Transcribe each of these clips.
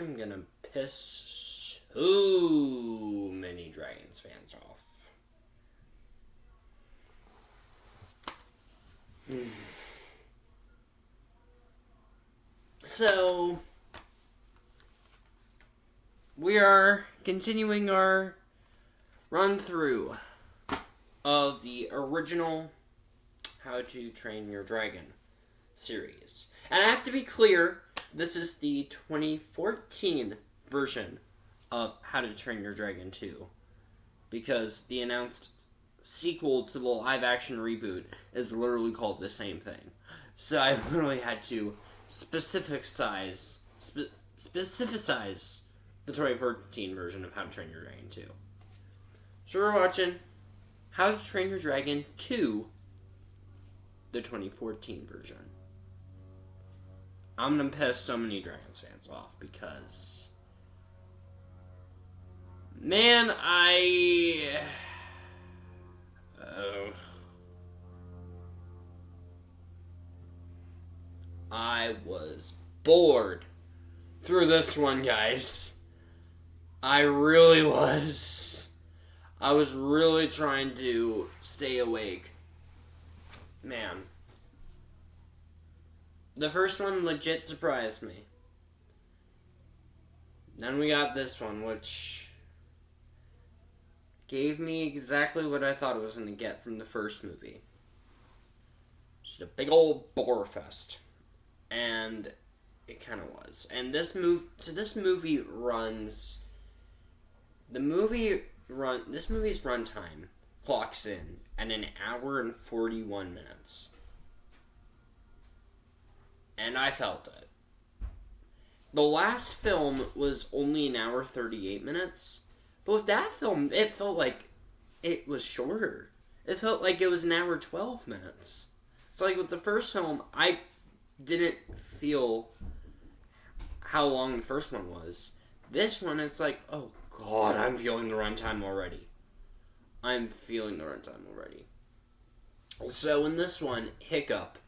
I'm gonna piss so many Dragons fans off. So, we are continuing our run-through of the original How to Train Your Dragon series. And I have to be clear, this is the 2014 version of How to Train Your Dragon 2. Because the announced sequel to the live-action reboot is literally called the same thing. So I literally had to specificize the 2014 version of How to Train Your Dragon 2. So we're watching How to Train Your Dragon 2, the 2014 version. I'm gonna piss so many Dragons fans off because, man, I was bored through this one, guys. I really was. I was really trying to stay awake. Man. The first one legit surprised me. Then we got this one, which gave me exactly what I thought I was going to get from the first movie. Just a big old bore fest. And it kind of was. And this movie's runtime clocks in at an hour and 41 minutes. And I felt it. The last film was only an hour 38 minutes. But with that film, it felt like it was shorter. It felt like it was an hour 12 minutes. So like with the first film, I didn't feel how long the first one was. This one, it's like, oh god, I'm feeling the runtime already. So in this one, Hiccup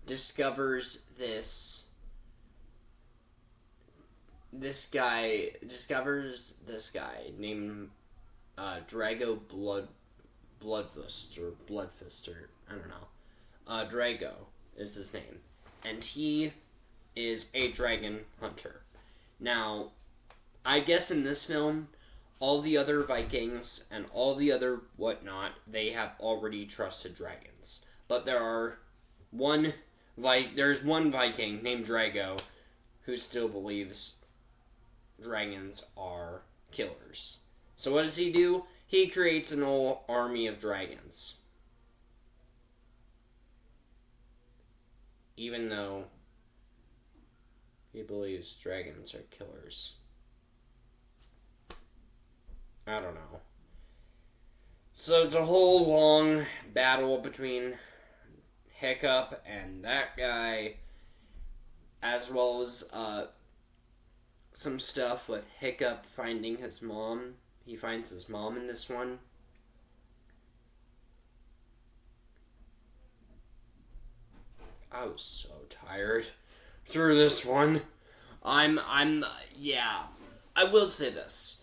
discovers this guy named Drago Bloodfist, I don't know. Drago is his name. And he is a dragon hunter. Now, I guess in this film, all the other Vikings and all the other whatnot, they have already trusted dragons. But there's one Viking named Drago who still believes dragons are killers. So what does he do? He creates an whole army of dragons. Even though he believes dragons are killers. I don't know. So it's a whole long battle between Hiccup and that guy, as well as some stuff with Hiccup finding his mom. He finds his mom in this one. I was so tired through this one. Yeah. I will say this.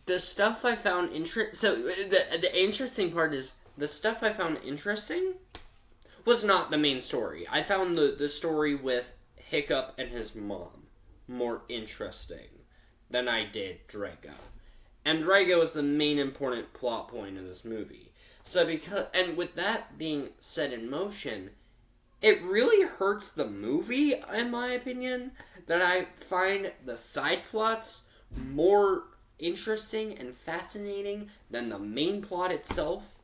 The stuff I found the interesting part is, the stuff I found interesting was not the main story. I found the story with Hiccup and his mom more interesting than I did Drago. And Drago is the main important plot point of this movie. So and with that being set in motion, it really hurts the movie, in my opinion, that I find the side plots more interesting and fascinating than the main plot itself.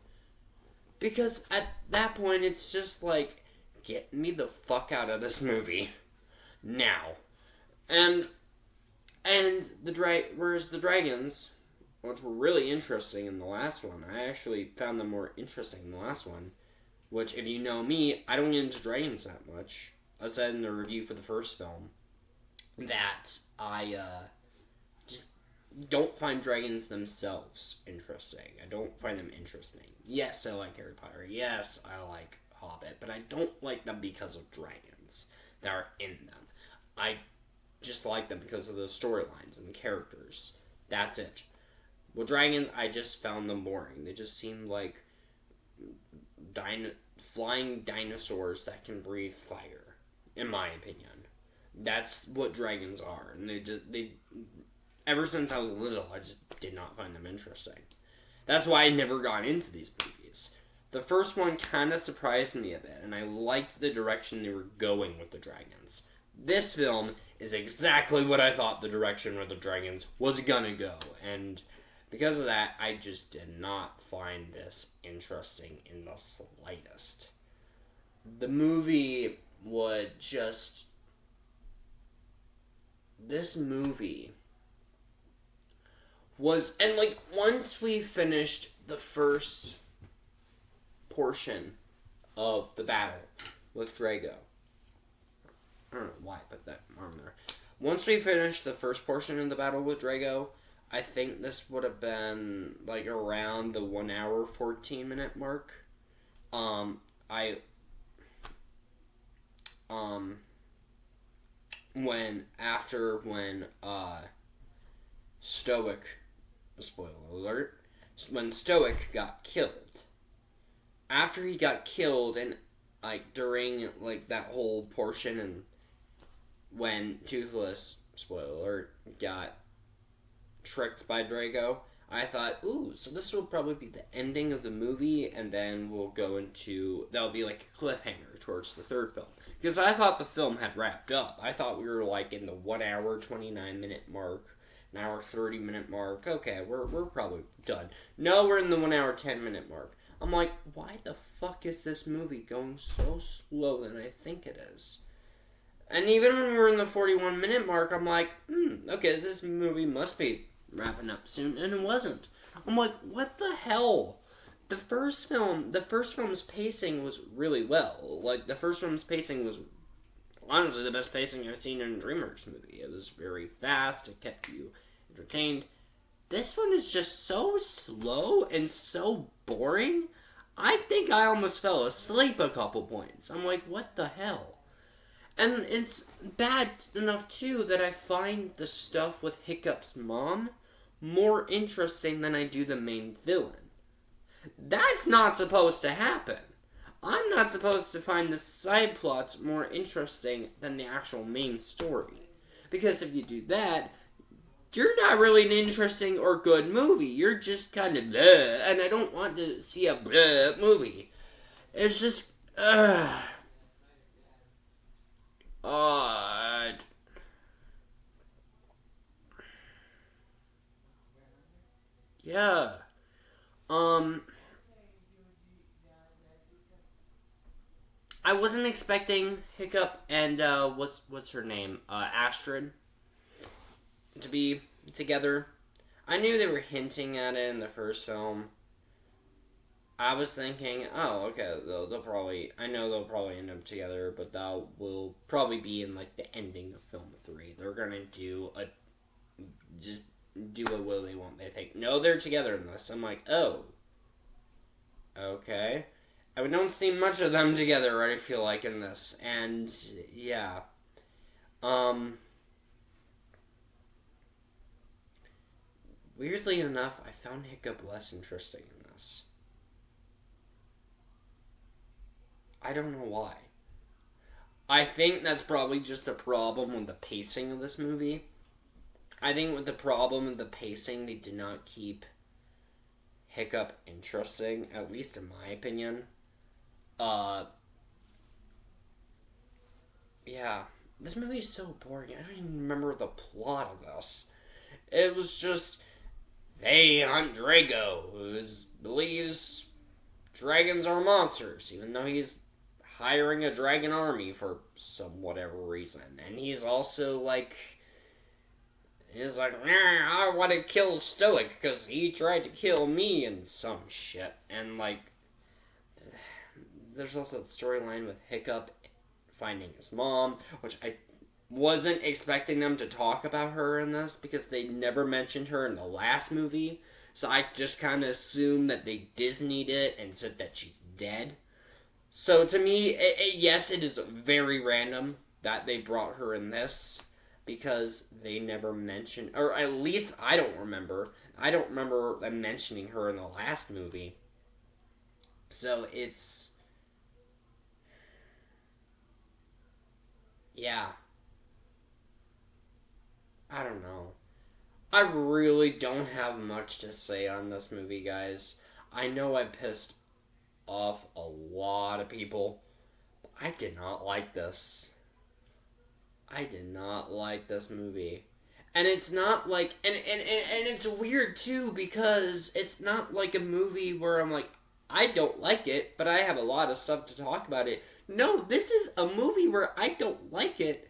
Because at that point, it's just like, get me the fuck out of this movie. Now. Whereas the dragons, which were really interesting in the last one, I actually found them more interesting in the last one. Which, if you know me, I don't get into dragons that much. I said in the review for the first film that I just don't find dragons themselves interesting. I don't find them interesting. Yes, I like Harry Potter. Yes, I like Hobbit. But I don't like them because of dragons that are in them. just like them because of the storylines and the characters. That's it. With dragons, I just found them boring. They just seemed like flying dinosaurs that can breathe fire, in my opinion. That's what dragons are, and they ever since I was little, I just did not find them interesting. That's why I never got into these movies. The first one kind of surprised me a bit, and I liked the direction they were going with the dragons. This film is exactly what I thought the direction where the dragons was gonna go, and because of that, I just did not find this interesting in the slightest. The movie would just... This movie was... And, like, once we finished the first portion of the battle with Drago... I don't know why I put that arm there. Once we finished the first portion of the battle with Drago, I think this would have been, like, around the 1 hour, 14 minute mark. When Stoic, spoiler alert, when Stoic got killed. After he got killed, and, like, during, like, that whole portion, and when Toothless, spoiler alert, got tricked by Drago, I thought, ooh, so this will probably be the ending of the movie, and then we'll go into, that'll be like a cliffhanger towards the third film. Because I thought the film had wrapped up. I thought we were like in the 1 hour, 29 minute mark, an hour, 30 minute mark. Okay, we're probably done. No, we're in the 1 hour, 10 minute mark. I'm like, why the fuck is this movie going so slow than I think it is? And even when we're in the 41 minute mark, I'm like, okay, this movie must be wrapping up soon, and it wasn't. I'm like, what the hell? The first film's pacing was really well. Like, the first film's pacing was honestly the best pacing I've seen in a DreamWorks movie. It was very fast, it kept you entertained. This one is just so slow and so boring. I think I almost fell asleep a couple points. I'm like, what the hell? And it's bad enough, too, that I find the stuff with Hiccup's mom more interesting than I do the main villain. That's not supposed to happen. I'm not supposed to find the side plots more interesting than the actual main story. Because if you do that, you're not really an interesting or good movie. You're just kind of bleh, and I don't want to see a bleh movie. It's just, yeah. I wasn't expecting Hiccup and, what's her name? Astrid to be together. I knew they were hinting at it in the first film. I was thinking, oh, okay, they'll probably end up together, but that will probably be in, like, the ending of film 3. They're gonna do what will they won't they think. No, they're together in this. I'm like, oh. Okay. And we don't see much of them together, I feel like, in this. And, yeah. Weirdly enough, I found Hiccup less interesting in this. I don't know why. I think that's probably just a problem with the pacing of this movie. I think with the problem with the pacing, they did not keep Hiccup interesting, at least in my opinion. Yeah, this movie is so boring. I don't even remember the plot of this. It was just, they hunt Drago, who believes dragons are monsters, even though he's hiring a dragon army for some whatever reason. And he's also like, I want to kill Stoic because he tried to kill me and some shit. And like, there's also the storyline with Hiccup finding his mom, which I wasn't expecting them to talk about her in this because they never mentioned her in the last movie. So I just kind of assumed that they Disney'd it and said that she's dead. So to me, yes, it is very random that they brought her in this. because they never mentioned, or at least I don't remember. I don't remember them mentioning her in the last movie. So it's... Yeah. I don't know. I really don't have much to say on this movie, guys. I know I pissed off a lot of people. But I did not like this. I did not like this movie. And it's not like... And it's weird, too, because it's not like a movie where I'm like, I don't like it, but I have a lot of stuff to talk about it. No, this is a movie where I don't like it,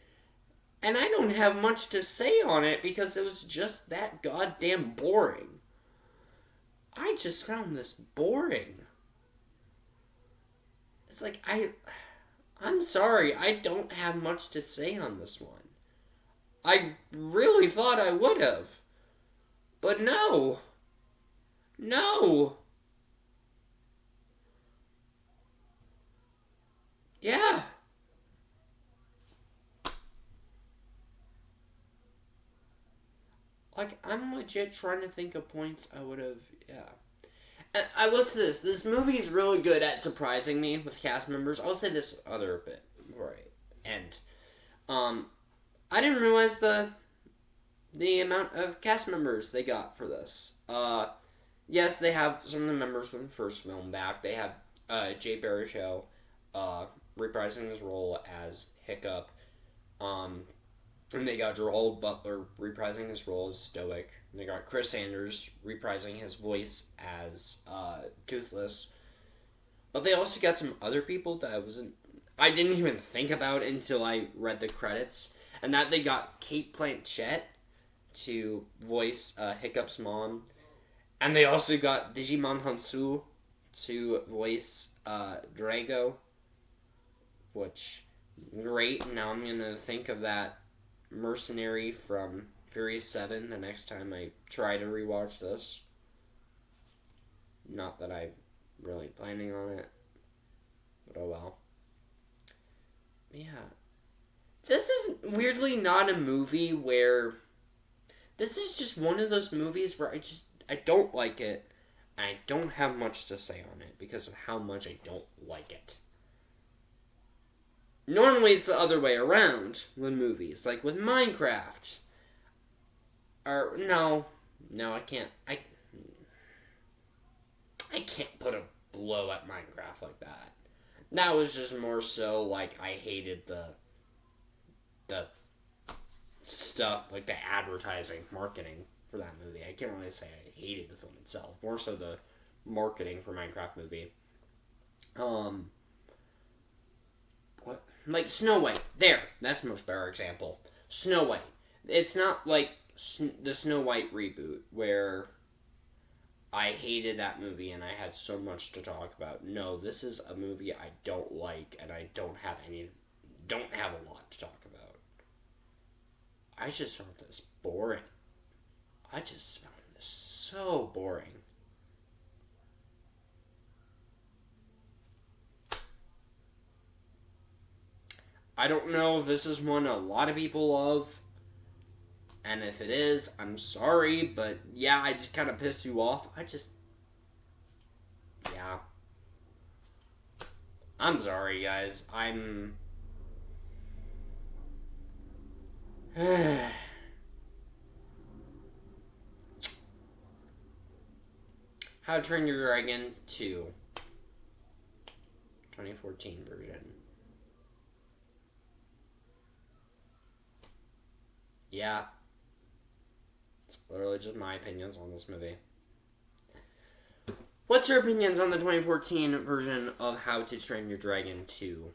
and I don't have much to say on it because it was just that goddamn boring. I just found this boring. It's like, I'm sorry, I don't have much to say on this one. I really thought I would have. But no. No. Yeah. Like, I'm legit trying to think of points I would have, yeah. And I will say this, this movie is really good at surprising me with cast members. I'll say this other bit before I end. I didn't realize the amount of cast members they got for this. Yes, they have some of the members from the first film back. They have Jay Baruchel reprising his role as Hiccup. And they got Gerald Butler reprising his role as Stoic. And they got Chris Sanders reprising his voice as Toothless. But they also got some other people that I didn't even think about until I read the credits. And that they got Cate Blanchett to voice Hiccup's mom. And they also got Djimon Hounsou to voice Drago. Which, great. Now I'm going to think of that mercenary from Furious 7 the next time I try to rewatch this. Not that I'm really planning on it. But oh well. Yeah. This is weirdly not a movie where... This is just one of those movies where I don't like it. And I don't have much to say on it because of how much I don't like it. Normally it's the other way around with movies. Like with Minecraft. Or, no, I can't. I can't put a blow at Minecraft like that. That was just more so like I hated the stuff, like the advertising, marketing for that movie. I can't really say I hated the film itself. More so the marketing for Minecraft movie. What? Like Snow White. There. That's a much better example. Snow White. It's not like the Snow White reboot where I hated that movie and I had so much to talk about. No, this is a movie I don't like and I don't have a lot to talk about. I just found this boring. I just found this so boring. I don't know if this is one a lot of people love. And if it is, I'm sorry. But yeah, I just kind of pissed you off. Yeah. I'm sorry, guys. How to Train Your Dragon 2. 2014 version. Yeah. It's literally just my opinions on this movie. What's your opinions on the 2014 version of How to Train Your Dragon 2?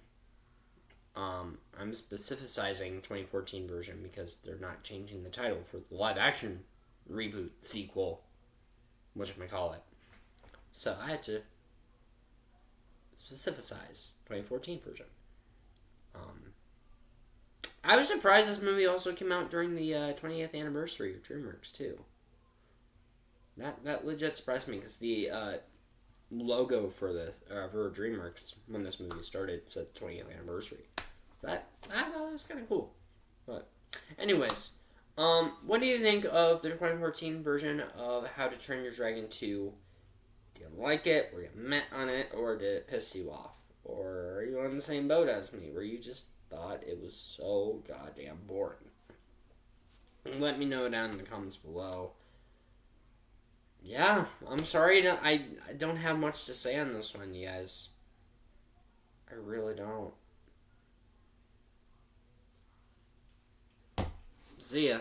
I'm specificizing 2014 version because they're not changing the title for the live-action reboot sequel, whatchamacallit. So I had to specificize 2014 version. I was surprised this movie also came out during the 20th anniversary of DreamWorks, too. That legit surprised me, because the logo for DreamWorks, when this movie started, said 20th anniversary. I thought that was kind of cool. But Anyways, what do you think of the 2014 version of How to Train Your Dragon 2? Do you like it? Were you meh on it? Or did it piss you off? Or are you on the same boat as me, where you just thought it was so goddamn boring? Let me know down in the comments below. Yeah, I'm sorry, I don't have much to say on this one, you guys. I really don't. See ya.